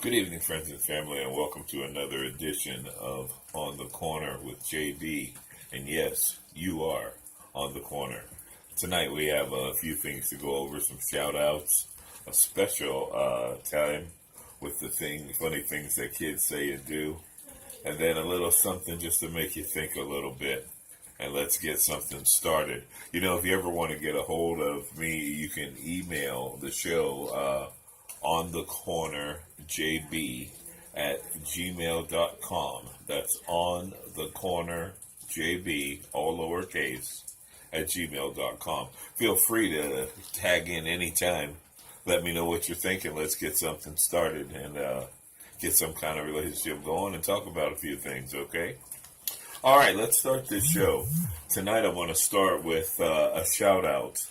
Good evening, friends and family, and welcome to another edition of On the Corner with JB. And yes, you are on the corner. Tonight we have a few things to go over, some shout outs, a special time with the funny things that kids say and do, and then a little something just to make you think a little bit. And let's get something started. You know, if you ever want to get a hold of me, you can email the show on the corner JB at gmail.com. That's on the corner JB, all lowercase, at gmail.com. Feel free to tag in anytime. Let me know what you're thinking. Let's get something started and get some kind of relationship going and talk about a few things, okay? All right, let's start this show. Tonight I want to start with a shout out.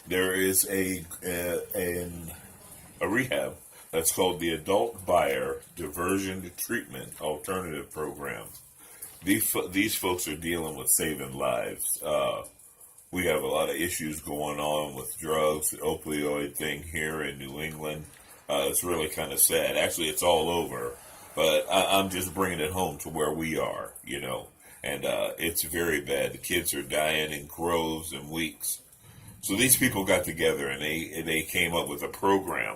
There is a rehab that's called the Adult Buyer Diversion Treatment Alternative Program. These folks are dealing with saving lives. We have a lot of issues going on with drugs, the opioid thing here in New England. It's really kind of sad. Actually, it's all over. But I'm just bringing it home to where we are, you know. And it's very bad. The kids are dying in groves and weeks. So these people got together and they came up with a program.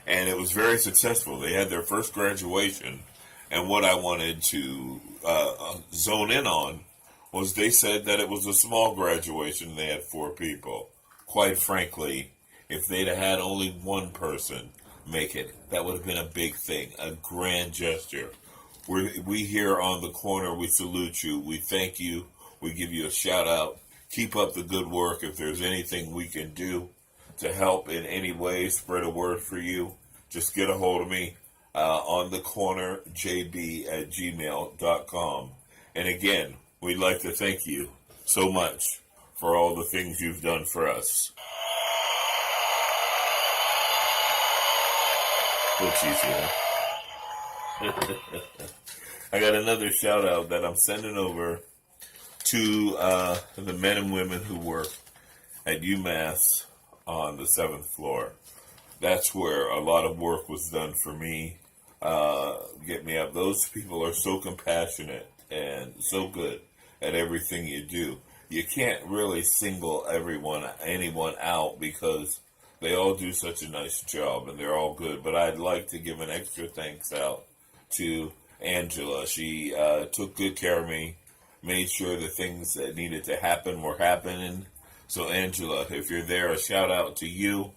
And it was very successful. They had their first graduation. And what I wanted to zone in on was they said that it was a small graduation. They had 4 people. Quite frankly, if they'd have had only one person make it, that would have been a big thing, a grand gesture. We here on the corner, we salute you. We thank you. We give you a shout out. Keep up the good work. If there's anything we can do to help in any way, spread a word for you, just get a hold of me on the corner jb at gmail.com. And again, we'd like to thank you so much for all the things you've done for us. Looks easy, huh? I got another shout out that I'm sending over to the men and women who work at UMass on the 7th floor. That's where a lot of work was done for me. Get me up. Those people are so compassionate and so good at everything you do. You can't really single anyone out because they all do such a nice job and they're all good. But I'd like to give an extra thanks out to Angela. She took good care of me, made sure the things that needed to happen were happening. So Angela, if you're there, a shout out to you.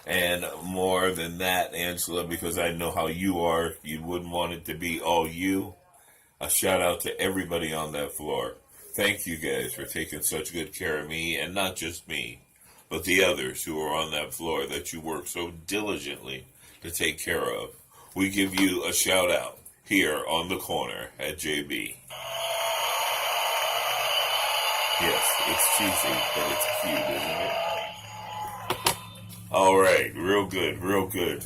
And more than that, Angela, because I know how you are, you wouldn't want it to be all you. A shout out to everybody on that floor. Thank you guys for taking such good care of me, and not just me, but the others who are on that floor that you work so diligently to take care of. We give you a shout out here on the corner at JB. Yes, it's cheesy, but it's cute, isn't it? All right, real good, real good.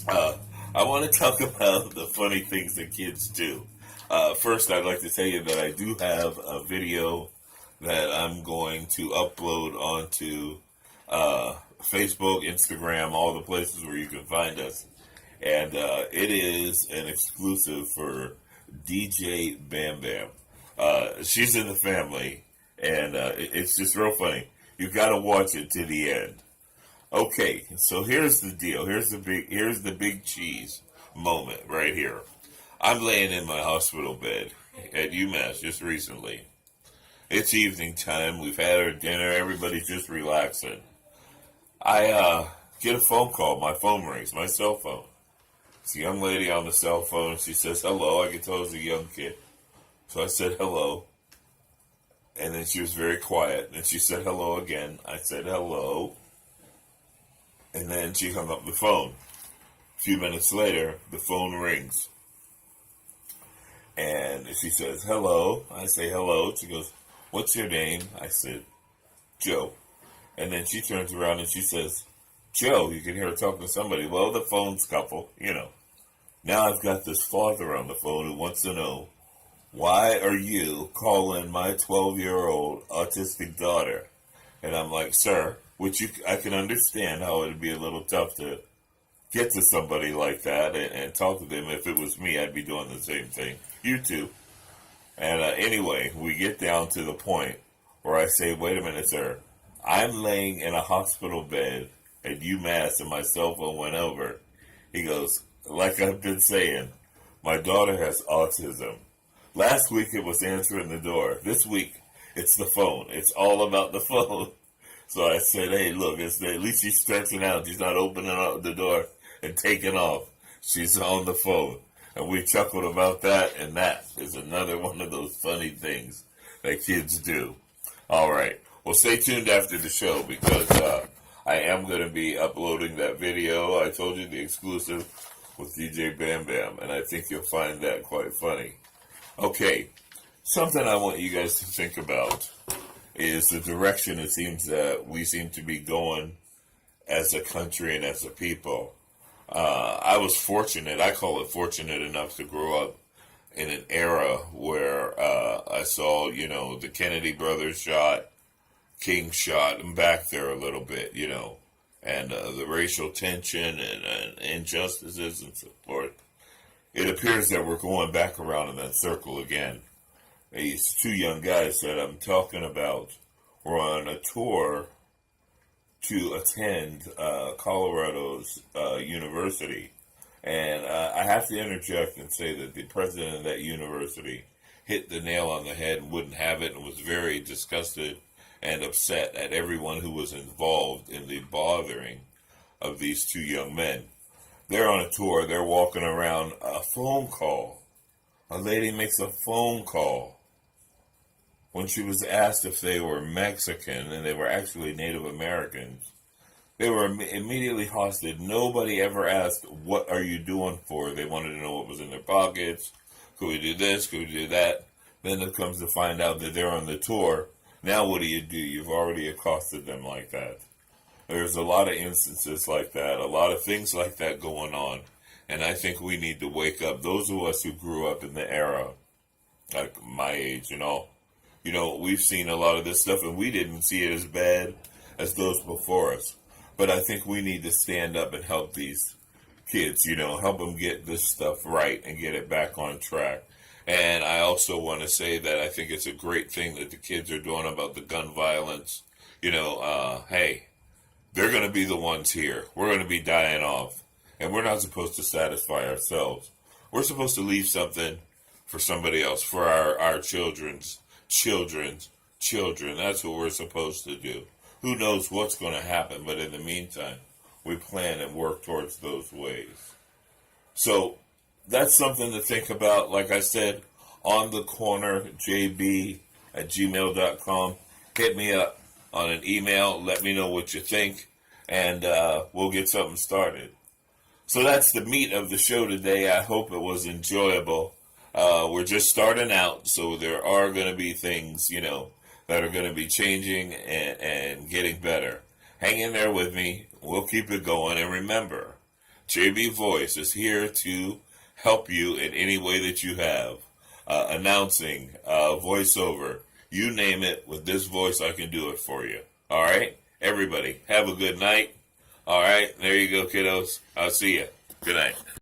I want to talk about the funny things that kids do. First, I'd like to tell you that I do have a video that I'm going to upload onto Facebook, Instagram, all the places where you can find us. And it is an exclusive for DJ Bam Bam. She's in the family, and it's just real funny. You got to watch it to the end. Okay, so here's the deal. Here's the big cheese moment right here. I'm laying in my hospital bed at UMass just recently. It's evening time. We've had our dinner. Everybody's just relaxing. I get a phone call. My phone rings. My cell phone. It's a young lady on the cell phone. She says hello. I can tell it's a young kid. So I said hello. And then she was very quiet. And she said hello again. I said hello. And then she hung up the phone. A few minutes later, the phone rings. And she says, hello. I say hello. She goes, what's your name? I said, Joe. And then she turns around and she says, Joe. You can hear her talking to somebody. Well, the phone's couple, you know. Now I've got this father on the phone who wants to know, why are you calling my 12-year-old autistic daughter? And I'm like, sir, I can understand how it would be a little tough to get to somebody like that and talk to them. If it was me, I'd be doing the same thing. You too. And anyway, we get down to the point where I say, wait a minute, sir. I'm laying in a hospital bed at UMass and my cell phone went over. He goes, like I've been saying, my daughter has autism. Last week it was answering the door. This week it's the phone. It's all about the phone. So I said, hey, look, at least she's stretching out. She's not opening up the door and taking off. She's on the phone. And we chuckled about that, and that is another one of those funny things that kids do. All right. Well, stay tuned after the show because I am going to be uploading that video. I told you the exclusive with DJ Bam Bam, and I think you'll find that quite funny. Okay, something I want you guys to think about is the direction it seems that we seem to be going as a country and as a people. I was fortunate, I call it fortunate enough to grow up in an era where I saw, the Kennedy brothers shot, King shot, and back there a little bit, and the racial tension and injustices and so forth. It appears that we're going back around in that circle again. These two young guys that I'm talking about were on a tour to attend Colorado's university. And I have to interject and say that the president of that university hit the nail on the head and wouldn't have it and was very disgusted and upset at everyone who was involved in the bothering of these two young men. They're on a tour. They're walking around. A phone call. A lady makes a phone call when she was asked if they were Mexican, and they were actually Native Americans. They were immediately hostage. Nobody ever asked, what are you doing for? They wanted to know what was in their pockets. Could we do this? Could we do that? Then it comes to find out that they're on the tour. Now what do? You've already accosted them like that. There's a lot of instances like that, a lot of things like that going on. And I think we need to wake up. Those of us who grew up in the era, like my age we've seen a lot of this stuff and we didn't see it as bad as those before us. But I think we need to stand up and help these kids, help them get this stuff right and get it back on track. And I also want to say that I think it's a great thing that the kids are doing about the gun violence. Hey, they're going to be the ones here. We're going to be dying off. And we're not supposed to satisfy ourselves. We're supposed to leave something for somebody else, for our children's children. That's what we're supposed to do. Who knows what's going to happen, but in the meantime, we plan and work towards those ways. So that's something to think about. Like I said, on the corner, jb@gmail.com. Hit me up on an email. Let me know what you think, and we'll get something started. So that's the meat of the show today. I hope it was enjoyable. We're just starting out, so there are going to be things, that are going to be changing and getting better. Hang in there with me. We'll keep it going. And remember, JB Voice is here to help you in any way that you have. Announcing, voiceover, you name it. With this voice, I can do it for you. All right? Everybody, have a good night. All right? There you go, kiddos. I'll see you. Good night.